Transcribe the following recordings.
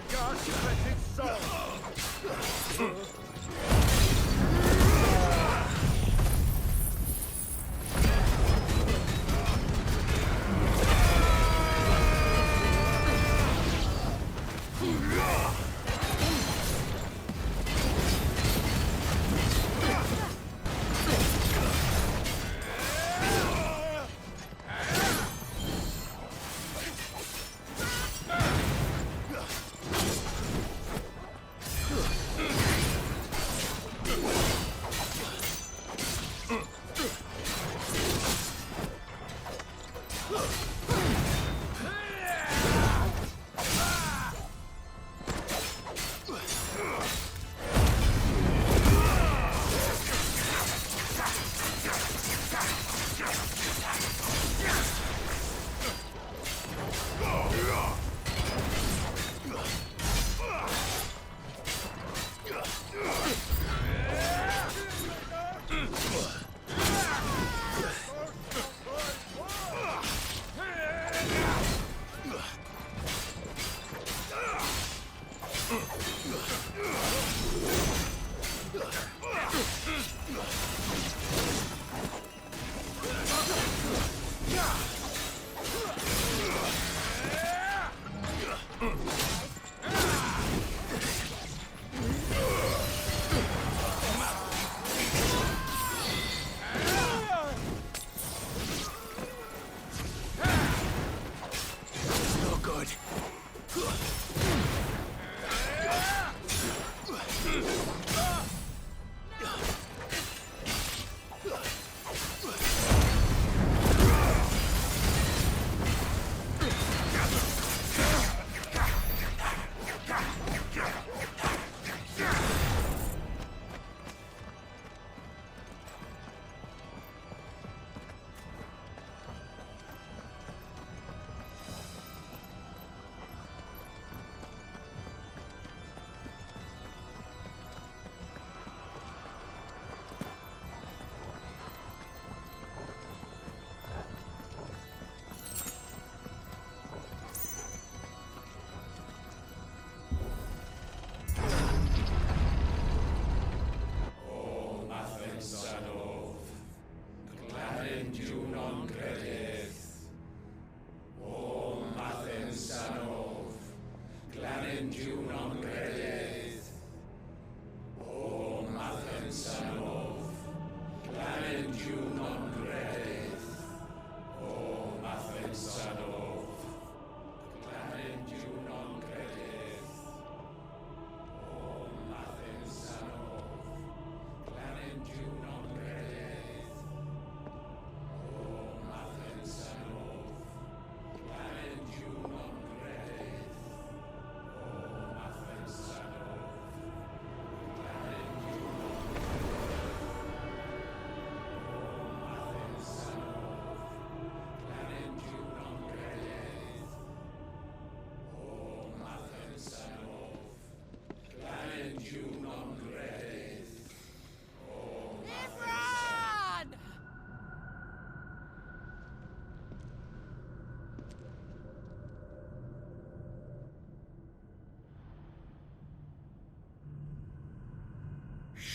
God's blessed soul!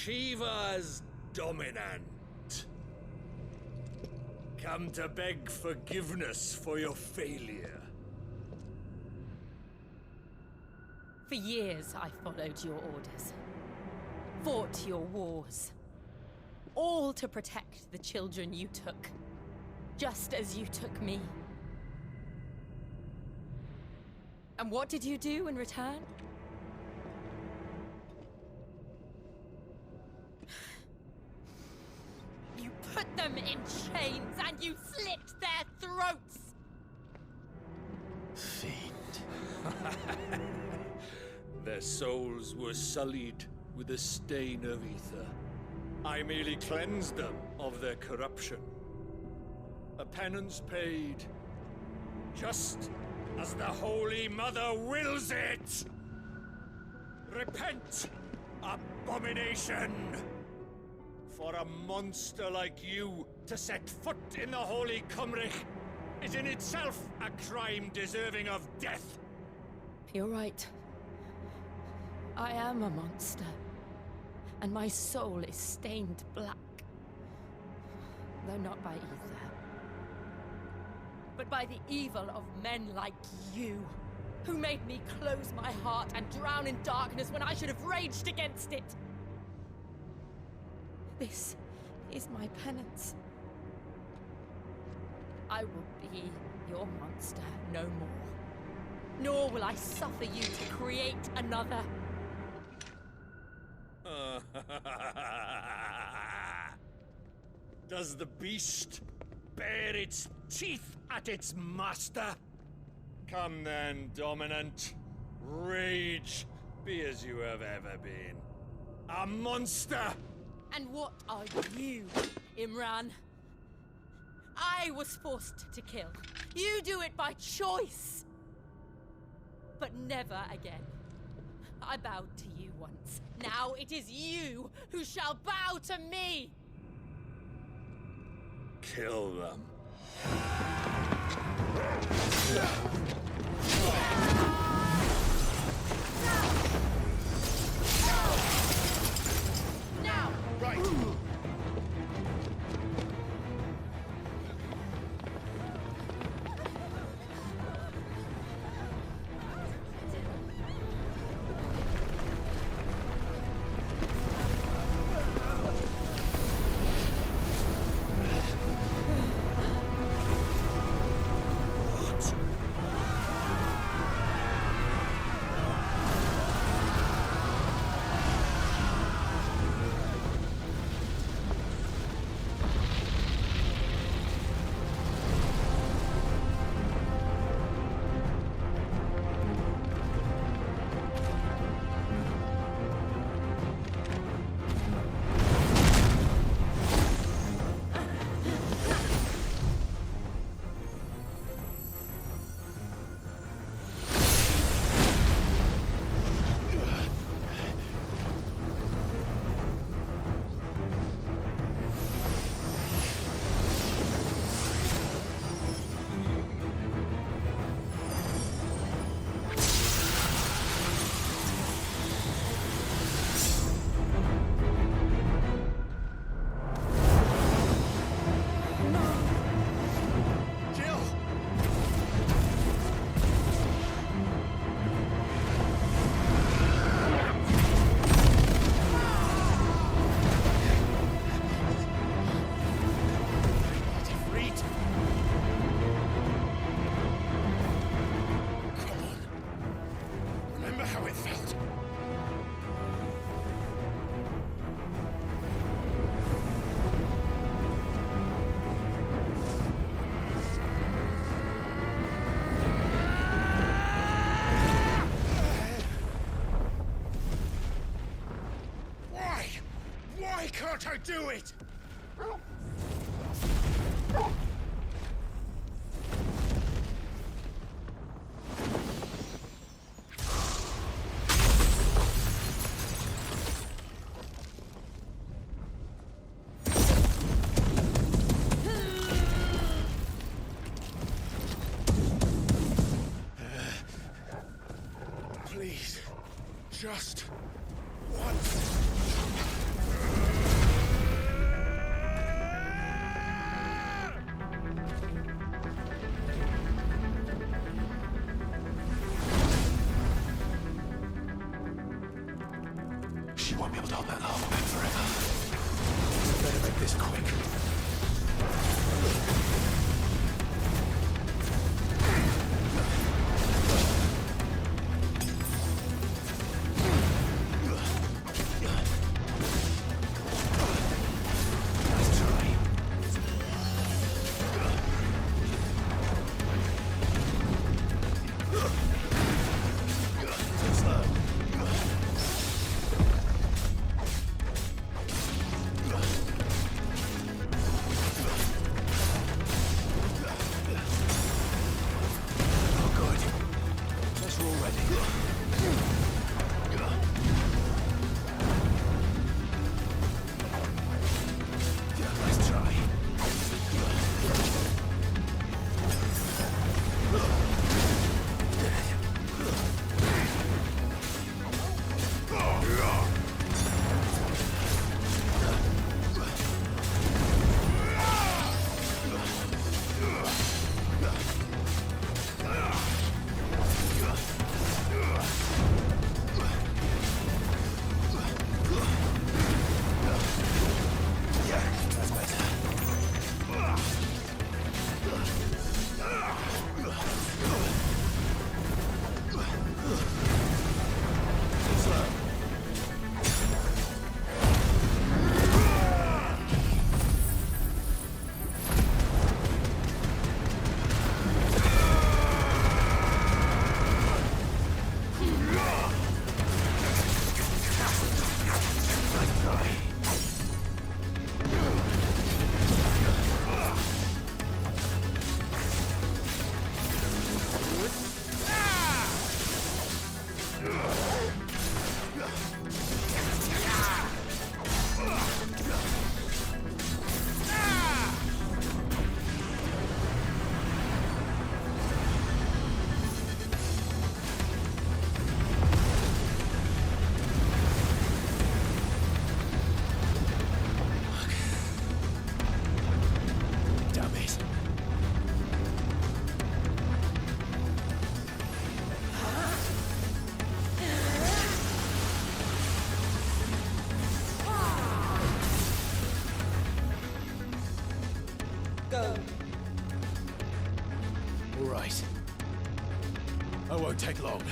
Shiva's dominant. Come to beg forgiveness for your failure. For years, I followed your orders. Fought your wars. All to protect the children you took. Just as you took me. And what did you do in return? You put them in chains and you slit their throats! Fiend. Their souls were sullied with a stain of ether. I merely cleansed them of their corruption. A penance paid, just as the Holy Mother wills it! Repent, abomination! For a monster like you to set foot in the Holy Cymric is in itself a crime deserving of death. You're right. I am a monster, and my soul is stained black. Though not by ether, but by the evil of men like you, who made me close my heart and drown in darkness when I should have raged against it. This is my penance. I will be your monster no more. Nor will I suffer you to create another. Does the beast bare its teeth at its master? Come then, Dominant. Rage, be as you have ever been. A monster! And what are you, Imran? I was forced to kill. You do it by choice. But never again. I bowed to you once. Now it is you who shall bow to me! Kill them. Now! Right. Why can't I do it? Please, just once. She won't be able to hold that arm back forever. Better make this quick. Let's try. Too slow. All right. I won't take long.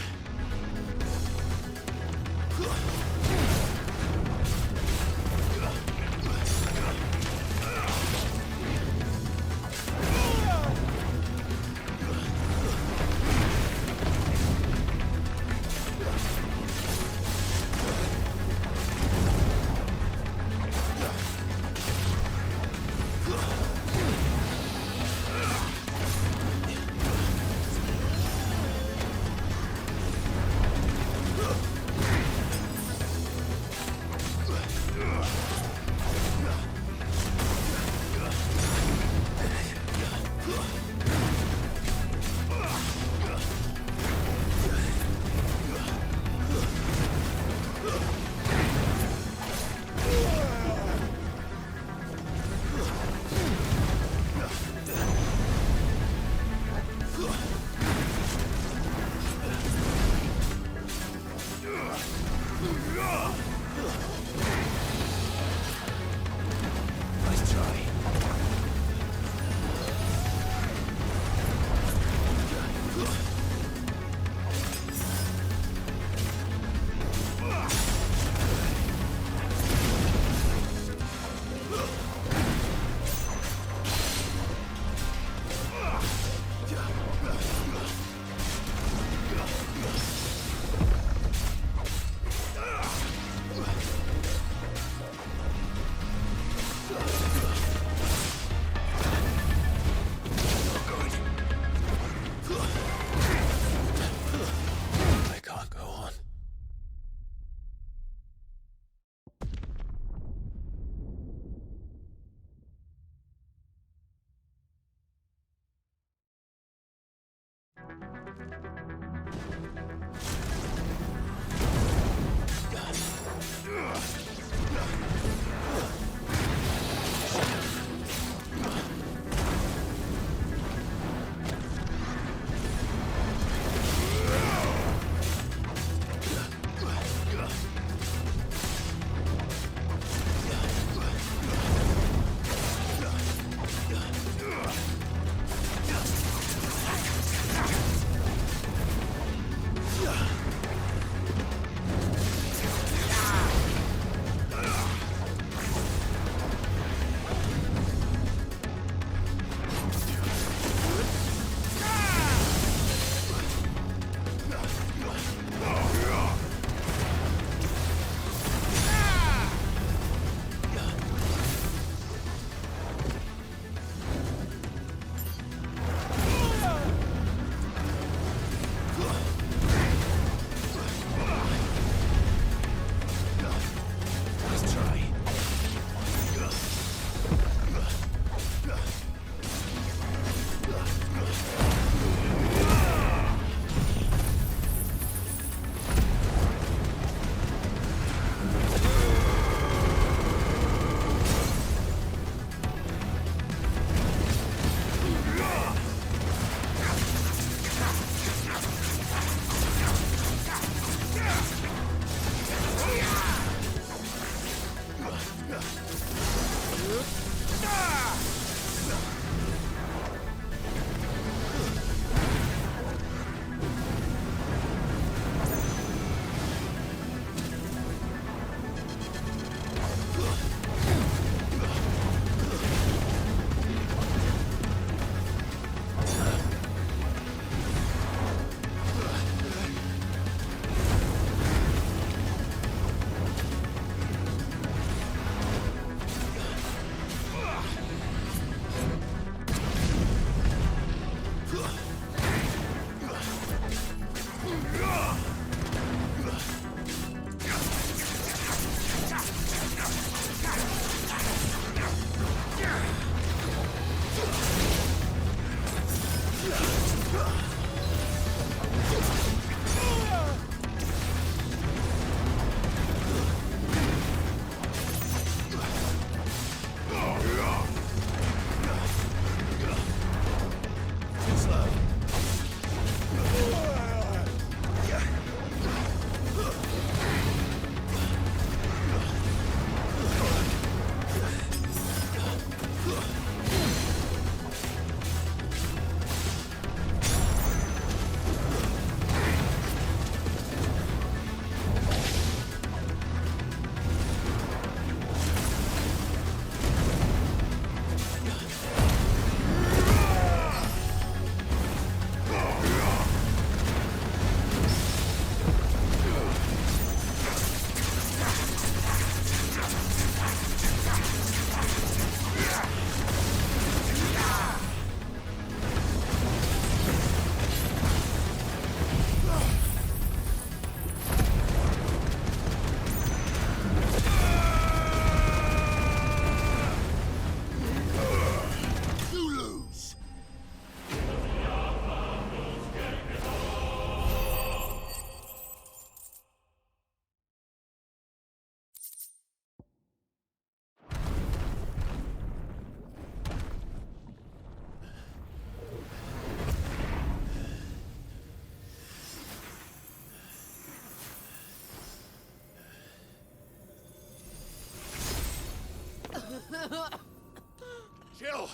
Jill!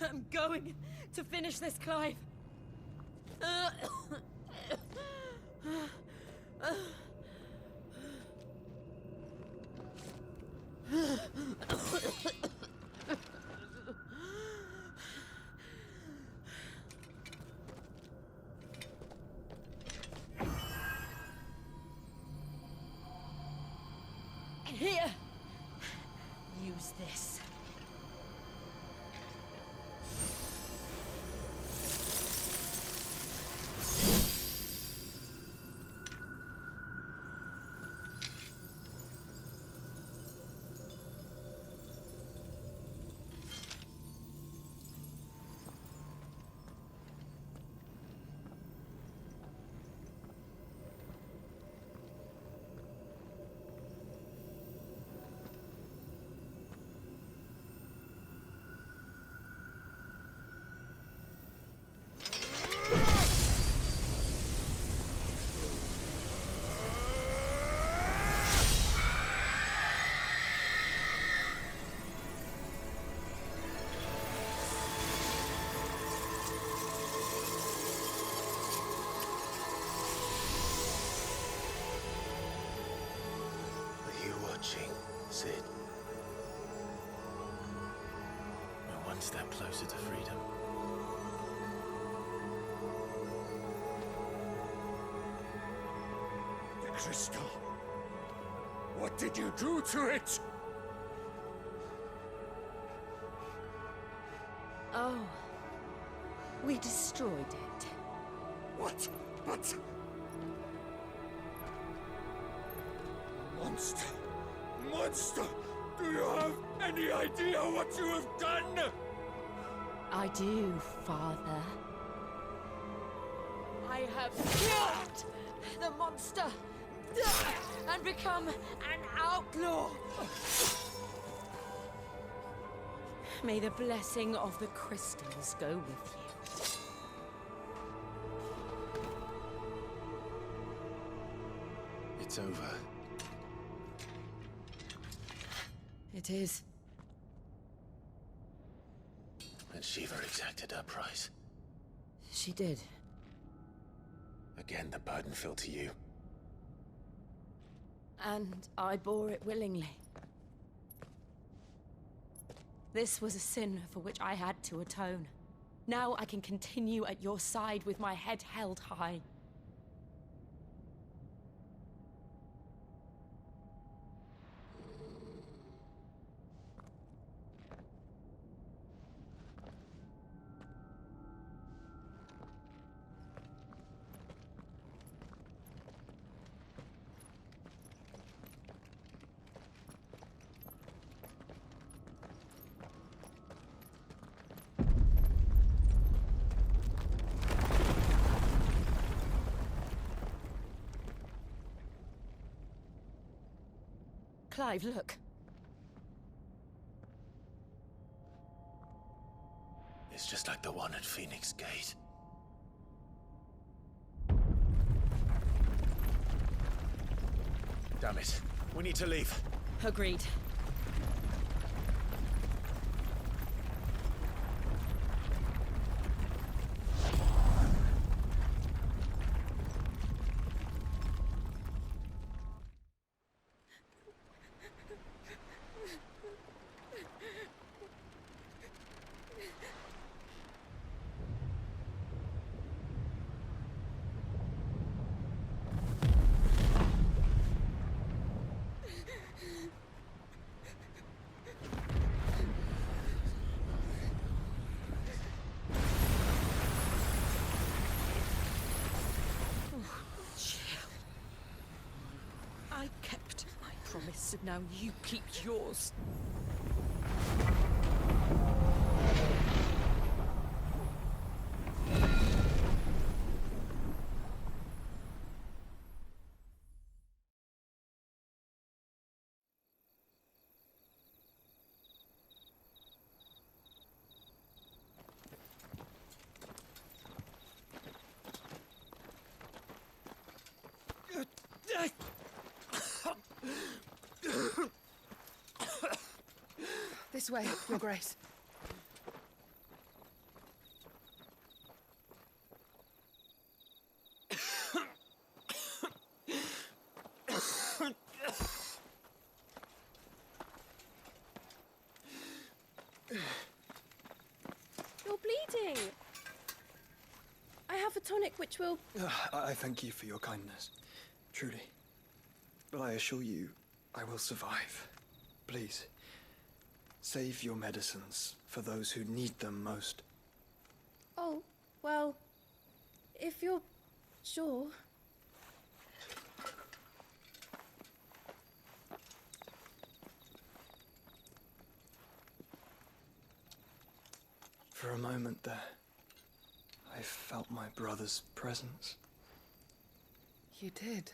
I'm going to finish this, Clive. Here. Use this. Sid. We're one step closer to freedom. The crystal. What did you do to it? Oh. We destroyed it. What? But... Monster! Monster! Do you have any idea what you have done? I do, Father. I have killed the monster and become an outlaw. May the blessing of the crystals go with you. It's over. It is. And Shiva exacted her price. She did. Again, the burden fell to you. And I bore it willingly. This was a sin for which I had to atone. Now I can continue at your side with my head held high. Clive, look. It's just like the one at Phoenix Gate. Damn it. We need to leave. Agreed. I kept my promise, and now you keep yours. This way, Your Grace. You're bleeding. I have a tonic which will... I thank you for your kindness, truly. But I assure you, I will survive. Please, save your medicines for those who need them most. Oh, well, if you're sure... For a moment there, I felt my brother's presence. You did?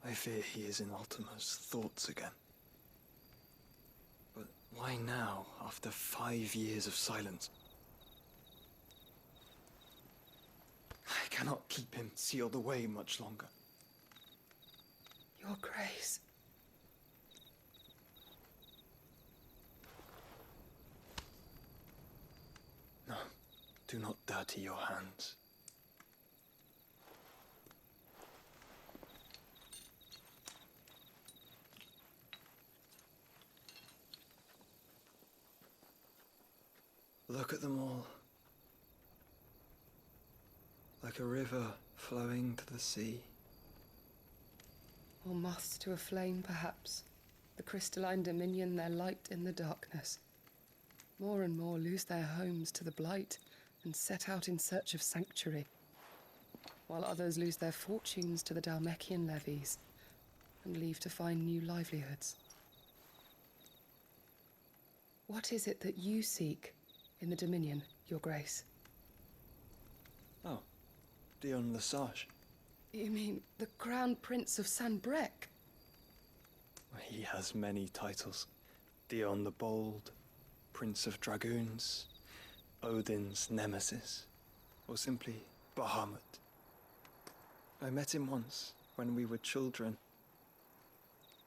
I fear he is in Ultima's thoughts again. But why now, after 5 years of silence? I cannot keep him sealed away much longer. Your Grace. No, do not dirty your hands. Look at them all. Like a river flowing to the sea. Or moths to a flame, perhaps. The crystalline dominion their light in the darkness. More and more lose their homes to the blight and set out in search of sanctuary, while others lose their fortunes to the Dhalmekian levies and leave to find new livelihoods. What is it that you seek in the Dominion, Your Grace? Oh, Dion Lesage. You mean the Crown Prince of Sanbrec? He has many titles. Dion the Bold, Prince of Dragoons, Odin's Nemesis, or simply Bahamut. I met him once, when we were children.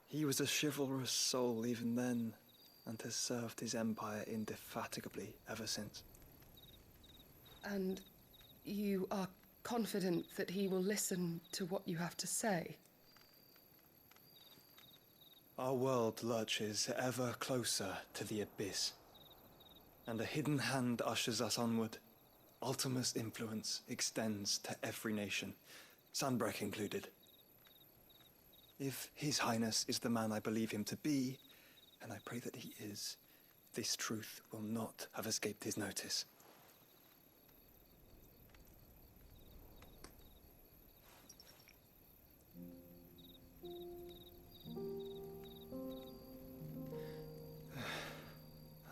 He was a chivalrous soul even then, and has served his empire indefatigably ever since. And you are confident that he will listen to what you have to say? Our world lurches ever closer to the abyss, and a hidden hand ushers us onward. Ultima's influence extends to every nation, Sanbrec included. If His Highness is the man I believe him to be, and I pray that he is, this truth will not have escaped his notice.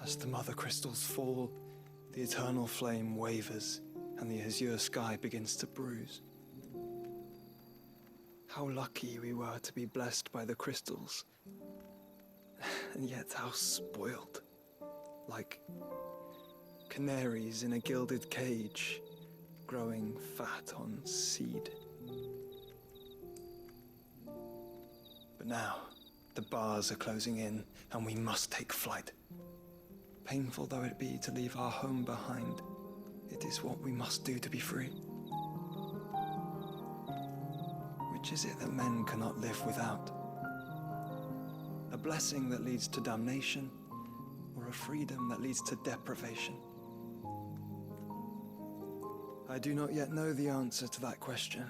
As the mother crystals fall, the eternal flame wavers, and the azure sky begins to bruise. How lucky we were to be blessed by the crystals, and yet how spoiled. Like canaries in a gilded cage, growing fat on seed. But now, the bars are closing in, and we must take flight. Painful though it be to leave our home behind, it is what we must do to be free. Which is it that men cannot live without? A blessing that leads to damnation, or a freedom that leads to deprivation? I do not yet know the answer to that question.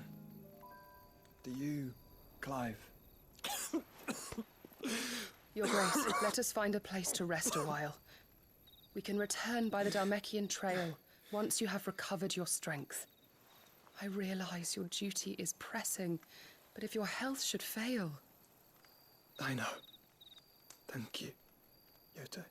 Do you, Clive? Your Grace, let us find a place to rest a while. We can return by the Dhalmekian trail once you have recovered your strength. I realize your duty is pressing, but if your health should fail... I know. Thank you, Yote.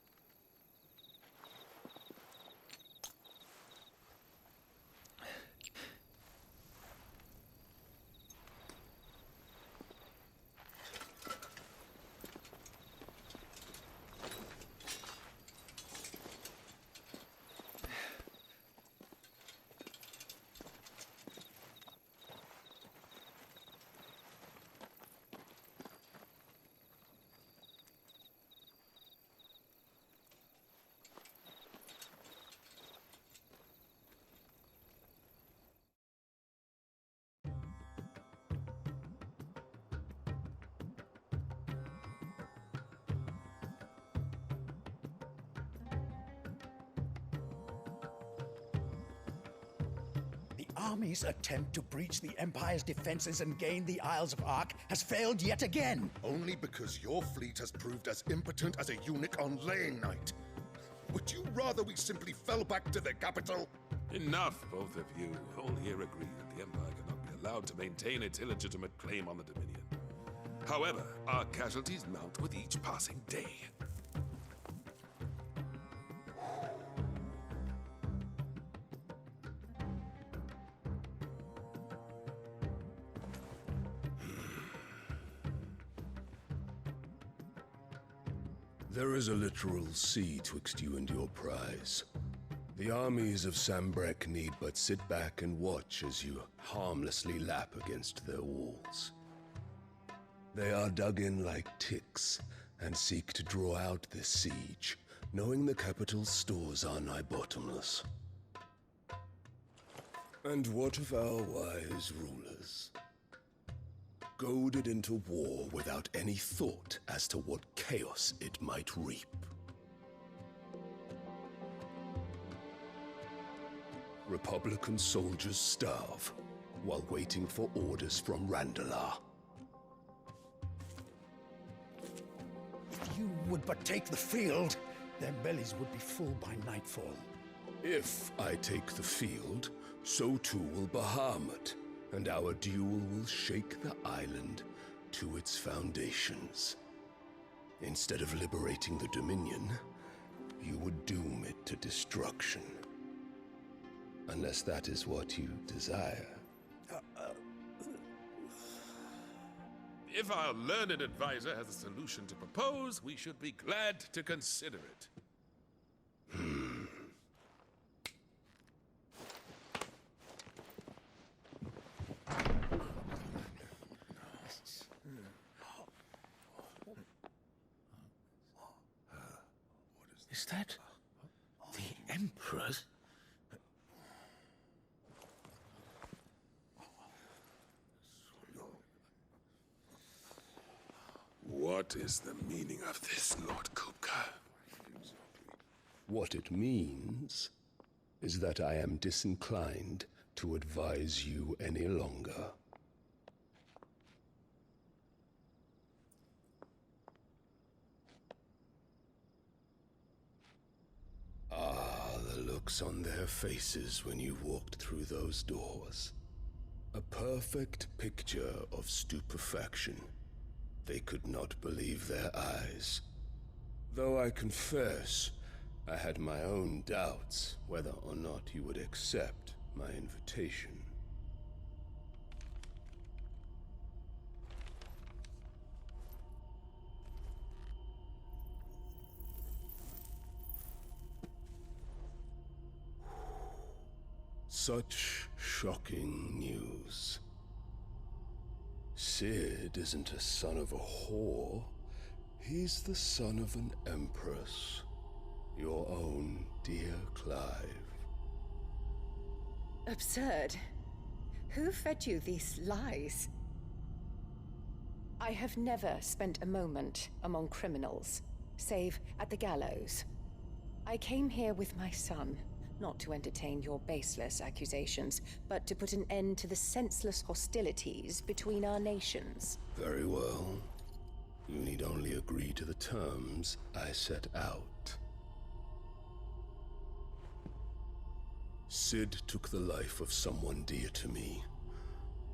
army's attempt to breach the Empire's defenses and gain the Isles of Ark has failed yet again. Only because your fleet has proved as impotent as a eunuch on laying night. Would you rather we simply fell back to the capital? Enough, both of you. All here agree that the Empire cannot be allowed to maintain its illegitimate claim on the Dominion. However, our casualties mount with each passing day. There is a literal sea twixt you and your prize. The armies of Sambrek need but sit back and watch as you harmlessly lap against their walls. They are dug in like ticks and seek to draw out this siege, knowing the capital's stores are nigh bottomless. And what of our wise rulers? Goaded into war without any thought as to what chaos it might reap. Republican soldiers starve while waiting for orders from Randalar. If you would but take the field, their bellies would be full by nightfall. If I take the field, so too will Bahamut, and our duel will shake the island to its foundations. Instead of liberating the Dominion, you would doom it to destruction. Unless that is what you desire. If our learned advisor has a solution to propose, we should be glad to consider it. Is that the Emperor's? What is the meaning of this, Lord Kupka? What it means is that I am disinclined to advise you any longer. Ah, the looks on their faces when you walked through those doors. A perfect picture of stupefaction. They could not believe their eyes. Though I confess, I had my own doubts whether or not you would accept my invitation. Such shocking news. Sid isn't a son of a whore. He's the son of an empress. Your own dear Clive. Absurd. Who fed you these lies? I have never spent a moment among criminals, save at the gallows. I came here with my son, not to entertain your baseless accusations, but to put an end to the senseless hostilities between our nations. Very well. You need only agree to the terms I set out. Sid took the life of someone dear to me,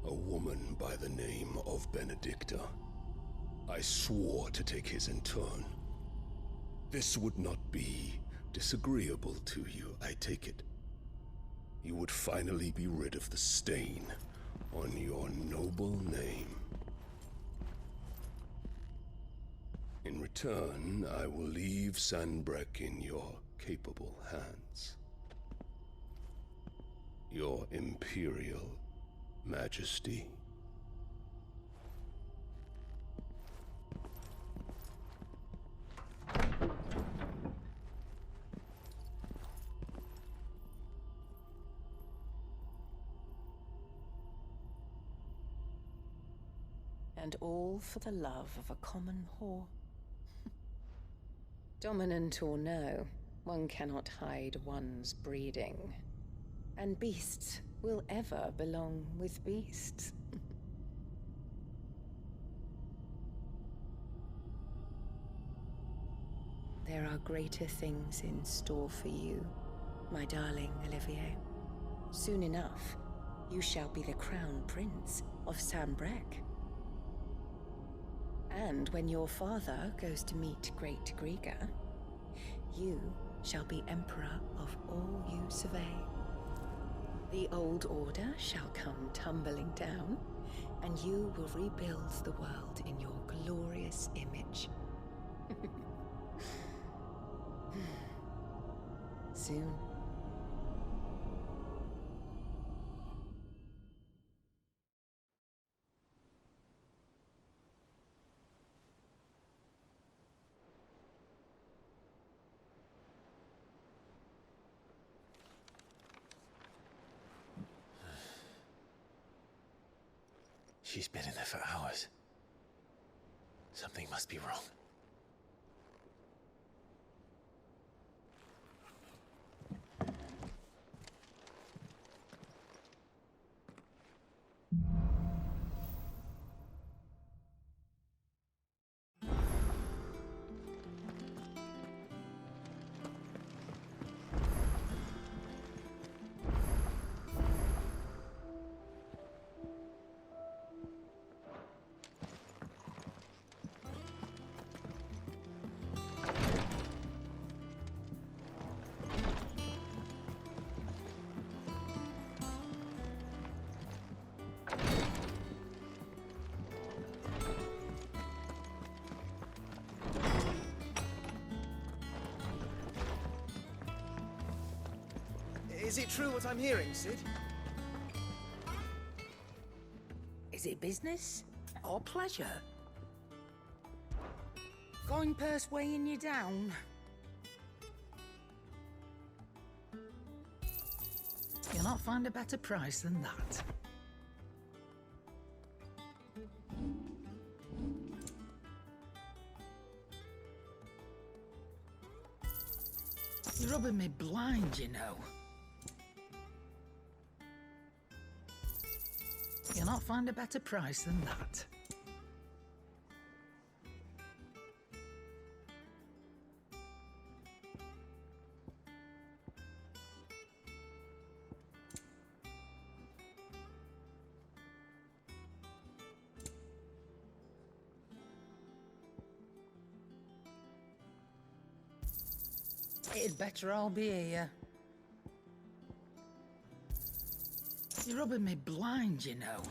a woman by the name of Benedicta. I swore to take his in turn. This would not be disagreeable to you, I take it. You would finally be rid of the stain on your noble name. In return, I will leave Sanbrek in your capable hands. Your Imperial Majesty. And all for the love of a common whore. Dominant or no, one cannot hide one's breeding. And beasts will ever belong with beasts. There are greater things in store for you, my darling Olivier. Soon enough, you shall be the crown prince of Sambrec. And when your father goes to meet Great Griga, you shall be emperor of all you survey. The old order shall come tumbling down, and you will rebuild the world in your glorious image. Soon. She's been in there for hours. Something must be wrong. Is it true what I'm hearing, Sid? Is it business or pleasure? Coin purse weighing you down? You'll not find a better price than that. You're rubbing me blind, you know. You'll not find a better price than that. It'd better all be here. You're rubbing me blind, you know.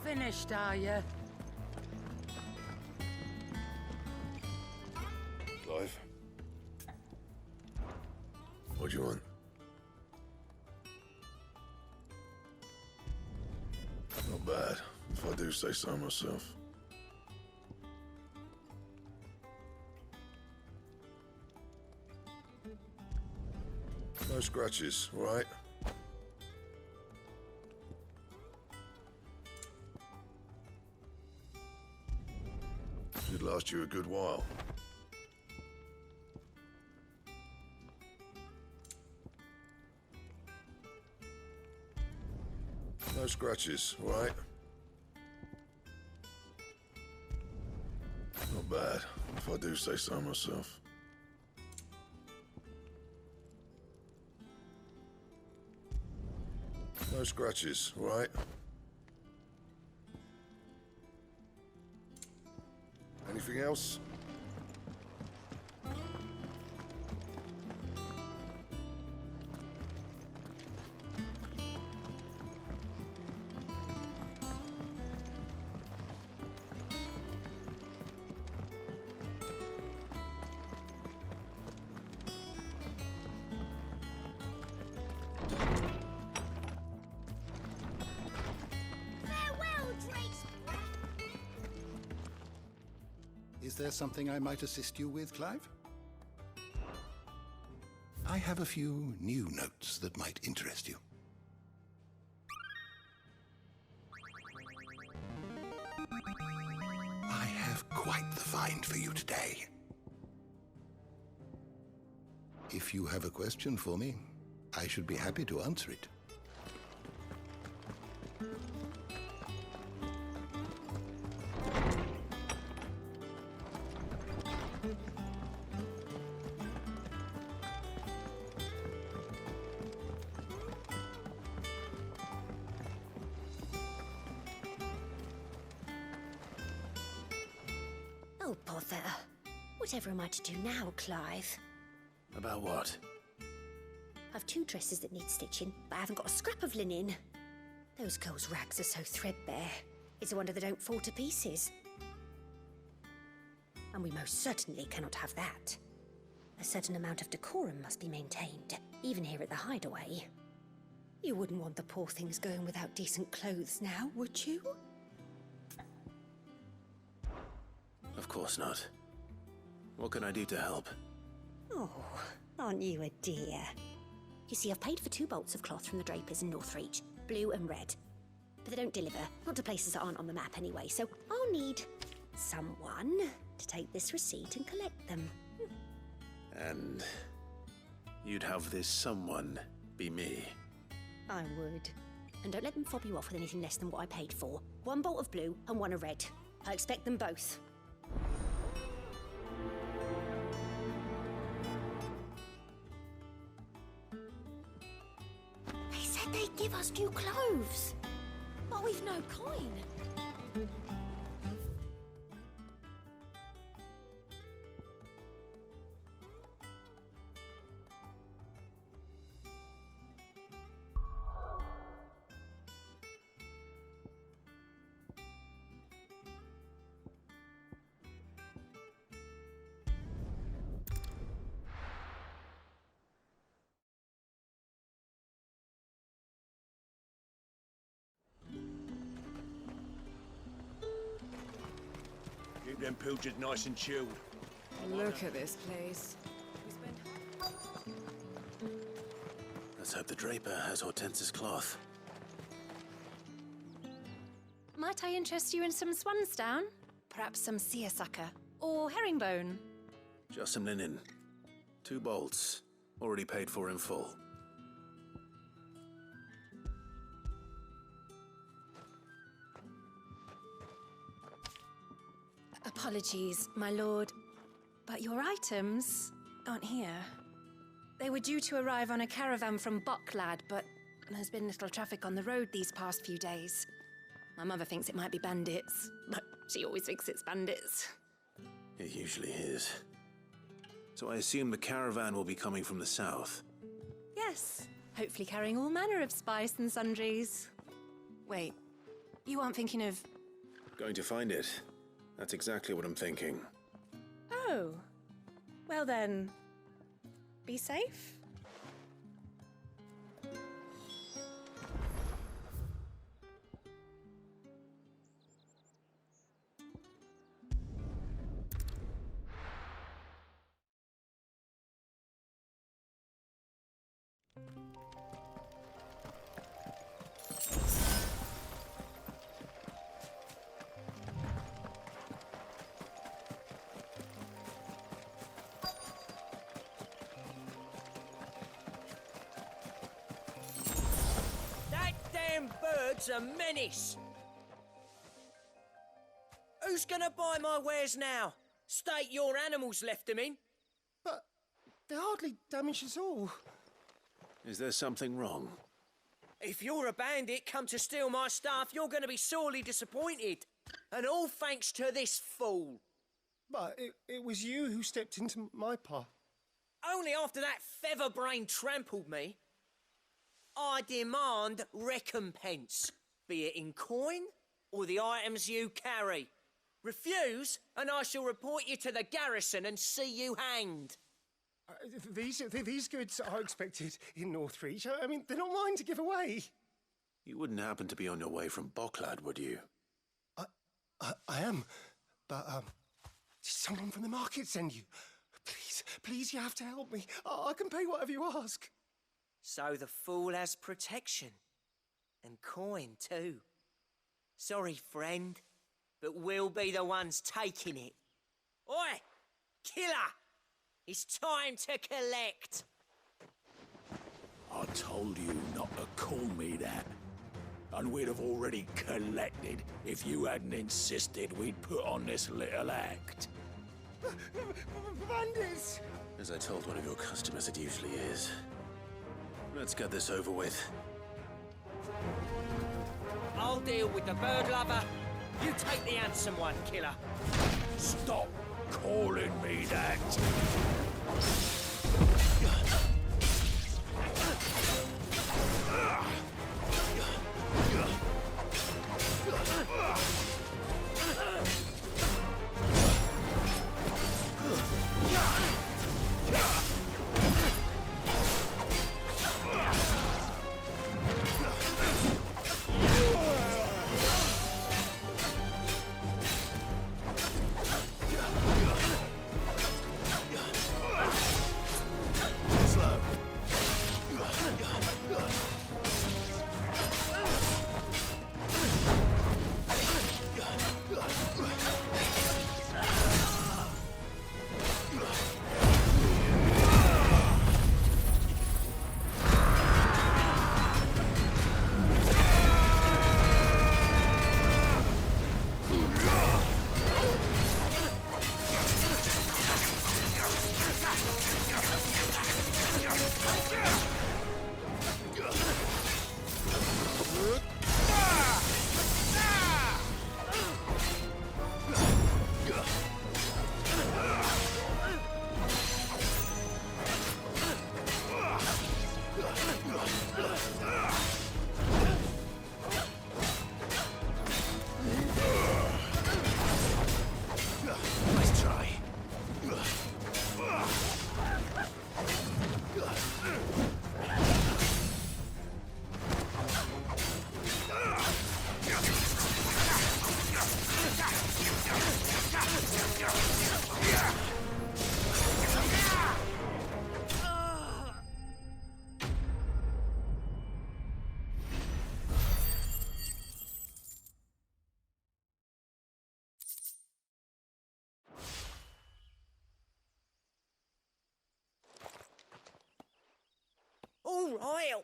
Finished, are you? Clive? What do you want? Not bad, if I do say so myself. No scratches, right? Should last you a good while. No scratches, right? Not bad, if I do say so myself. No scratches, right? Anything else? Is there something I might assist you with, Clive? I have a few new notes that might interest you. I have quite the find for you today. If you have a question for me, I should be happy to answer it. Oh, bother. Whatever am I to do now, Clive? About what? I've 2 dresses that need stitching, but I haven't got a scrap of linen. Those girls' rags are so threadbare. It's a wonder they don't fall to pieces. And we most certainly cannot have that. A certain amount of decorum must be maintained, even here at the hideaway. You wouldn't want the poor things going without decent clothes now, would you? Of course not. What can I do to help? Oh, aren't you a dear? You see, I've paid for 2 bolts of cloth from the drapers in Northreach, blue and red. But they don't deliver, not to places that aren't on the map anyway, so I'll need someone to take this receipt and collect them. And you'd have this someone be me? I would. And don't let them fob you off with anything less than what I paid for. 1 bolt of blue and 1 of red. I expect them both. They said they'd give us new clothes. But we've no coin. Keep them pilchards nice and chilled. Look at this place. Let's hope the draper has Hortense's cloth. Might I interest you in some swansdown? Perhaps some seersucker? Or herringbone? Just some linen. 2 bolts. Already paid for in full. Apologies, my lord, but your items aren't here. They were due to arrive on a caravan from Bucklad, but there's been little traffic on the road these past few days. My mother thinks it might be bandits, but she always thinks it's bandits. It usually is. So I assume the caravan will be coming from the south. Yes, hopefully carrying all manner of spice and sundries. Wait, you aren't thinking of... Going to find it. That's exactly what I'm thinking. Oh, well then, be safe. Bird's a menace. Who's gonna buy my wares now? State your animals left them in. But they hardly damaged us all. Is there something wrong? If you're a bandit come to steal my stuff, you're gonna be sorely disappointed. And all thanks to this fool. But it was you who stepped into my path. Only after that featherbrain trampled me. I demand recompense, be it in coin or the items you carry. Refuse, and I shall report you to the garrison and see you hanged. These goods are expected in Northreach. I mean, they're not mine to give away. You wouldn't happen to be on your way from Bucklad, would you? I am, but did someone from the market send you? Please, Please, you have to help me. I can pay whatever you ask. So the fool has protection. And coin, too. Sorry, friend, but we'll be the ones taking it. Oi! Killer! It's time to collect! I told you not to call me that. And we'd have already collected if you hadn't insisted we'd put on this little act. Bandits! As I told one of your customers, it usually is. Let's get this over with. I'll deal with the bird lover. You take the handsome one, killer. Stop calling me that.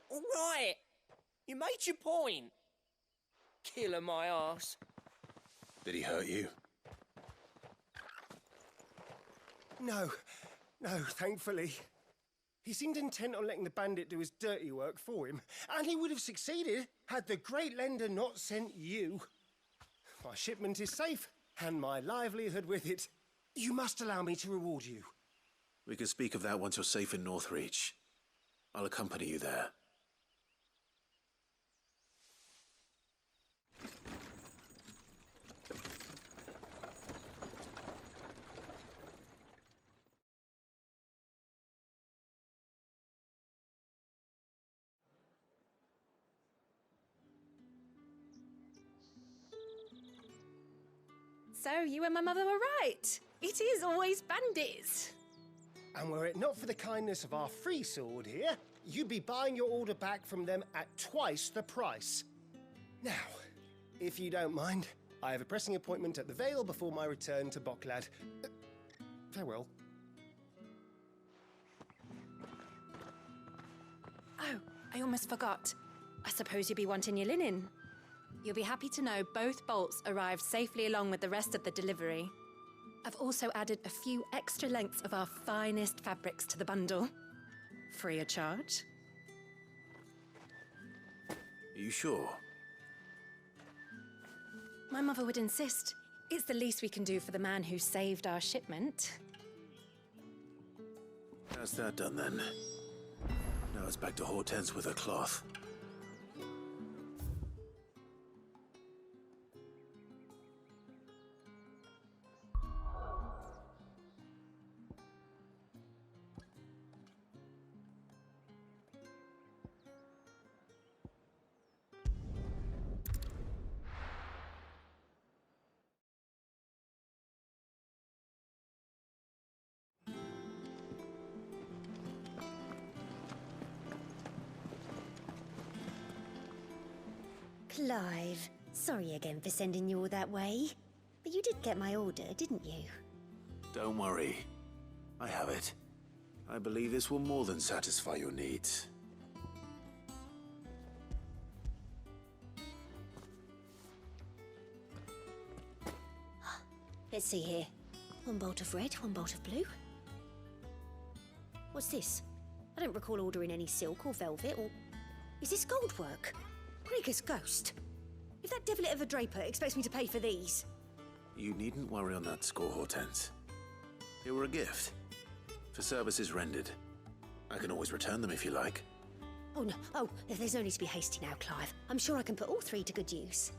All right. You made your point. Killer my ass. Did he hurt you? No, thankfully. He seemed intent on letting the bandit do his dirty work for him, and he would have succeeded had the great lender not sent you. My shipment is safe, and my livelihood with it. You must allow me to reward you. We can speak of that once you're safe in Northreach. I'll accompany you there. So, you and my mother were right. It is always bandits. And were it not for the kindness of our free sword here, you'd be buying your order back from them at twice the price. Now, if you don't mind, I have a pressing appointment at the Vale before my return to Boklad. Farewell. Oh, I almost forgot. I suppose you'll be wanting your linen. You'll be happy to know both bolts arrived safely along with the rest of the delivery. I've also added a few extra lengths of our finest fabrics to the bundle. Free of charge. Are you sure? My mother would insist. It's the least we can do for the man who saved our shipment. How's that done then? Now it's back to Hortense with her cloth. Clive, sorry again for sending you all that way. But you did get my order, didn't you? Don't worry. I have it. I believe this will more than satisfy your needs. Let's see here. One bolt of red, one bolt of blue. What's this? I don't recall ordering any silk or velvet or... Is this gold work? Krieger's ghost. If that devilet of a draper expects me to pay for these... You needn't worry on that score, Hortense. They were a gift. For services rendered. I can always return them if you like. Oh no, oh, there's no need to be hasty now, Clive. I'm sure I can put all three to good use.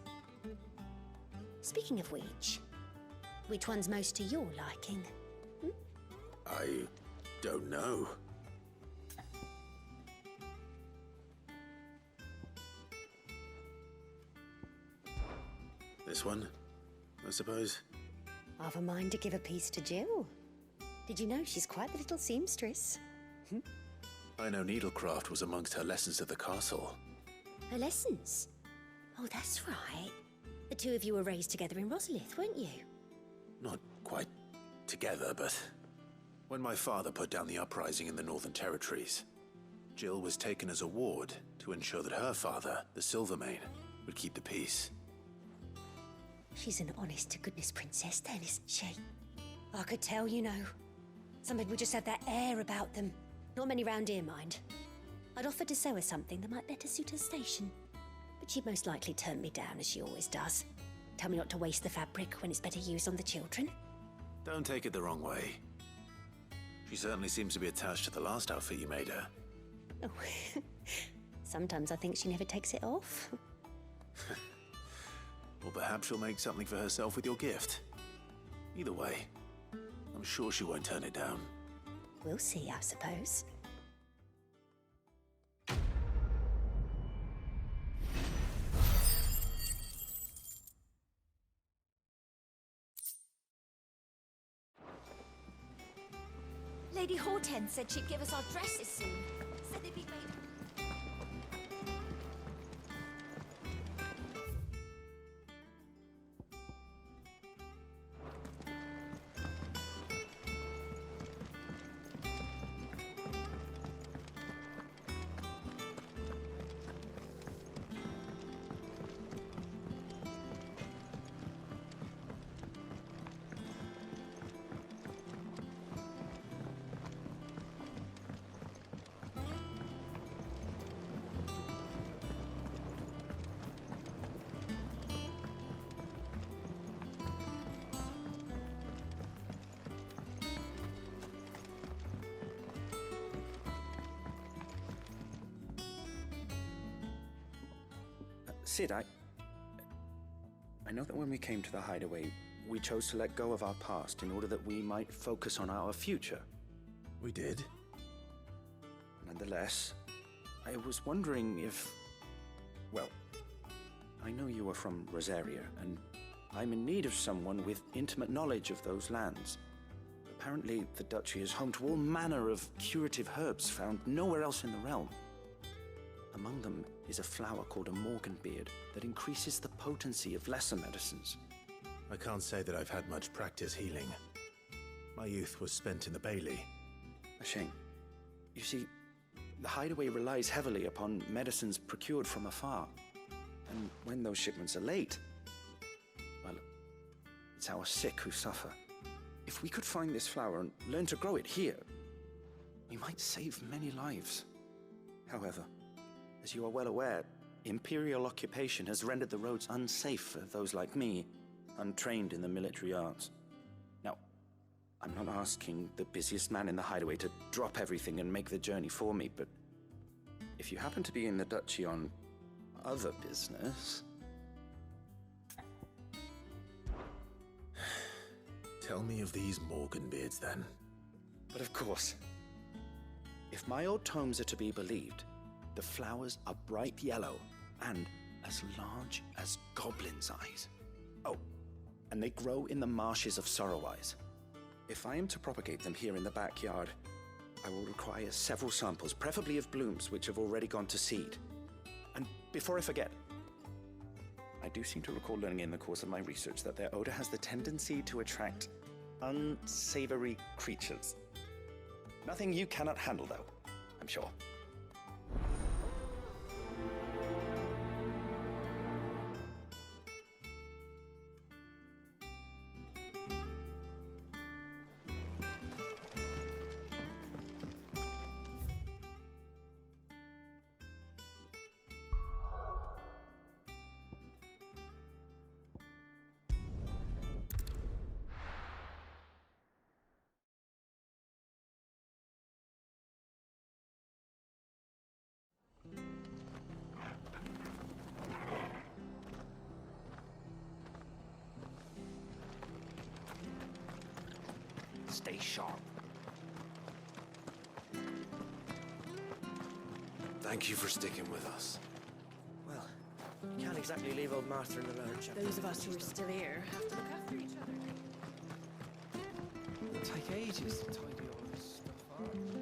Speaking of which one's most to your liking? I don't know. This one, I suppose. I've a mind to give a piece to Jill. Did you know she's quite the little seamstress? I know needlecraft was amongst her lessons at the castle. Her lessons? Oh, that's right. The two of you were raised together in Rosalith, weren't you? Not quite together, but when my father put down the uprising in the Northern Territories, Jill was taken as a ward to ensure that her father, the Silvermane, would keep the peace. She's an honest-to-goodness princess then, isn't she? I could tell, you know. Some people just have that air about them. Not many round here, mind. I'd offered to sew her something that might better suit her station. But she'd most likely turn me down, as she always does. Tell me not to waste the fabric when it's better used on the children. Don't take it the wrong way. She certainly seems to be attached to the last outfit you made her. Oh, sometimes I think she never takes it off. Or perhaps she'll make something for herself with your gift. Either way, I'm sure she won't turn it down. We'll see, I suppose. Lady Hortense said she'd give us our dresses soon. Said they'd be made... Sid, I know that when we came to the hideaway, we chose to let go of our past in order that we might focus on our future. We did. Nonetheless, I was wondering if... Well, I know you are from Rosaria, and I'm in need of someone with intimate knowledge of those lands. Apparently, the Duchy is home to all manner of curative herbs found nowhere else in the realm. Among them is a flower called a morganbeard that increases the potency of lesser medicines. I can't say that I've had much practice healing. My youth was spent in the Bailey. A shame. You see, the hideaway relies heavily upon medicines procured from afar. And when those shipments are late, well, it's our sick who suffer. If we could find this flower and learn to grow it here, we might save many lives. However, as you are well aware, Imperial occupation has rendered the roads unsafe for those like me, untrained in the military arts. Now, I'm not asking the busiest man in the hideaway to drop everything and make the journey for me, but if you happen to be in the Duchy on other business... Tell me of these morganbeards, then. But of course. If my old tomes are to be believed, the flowers are bright yellow and as large as goblins' eyes. Oh, and they grow in the marshes of Sorrowise. If I am to propagate them here in the backyard, I will require several samples, preferably of blooms which have already gone to seed. And before I forget, I do seem to recall learning in the course of my research that their odor has the tendency to attract unsavory creatures. Nothing you cannot handle, though, I'm sure. Stay sharp. Thank you for sticking with us. Well, you can't exactly leave old Martha in the lurch. Those of us who are still here have to look after each other. It'll take ages to tidy all this stuff up.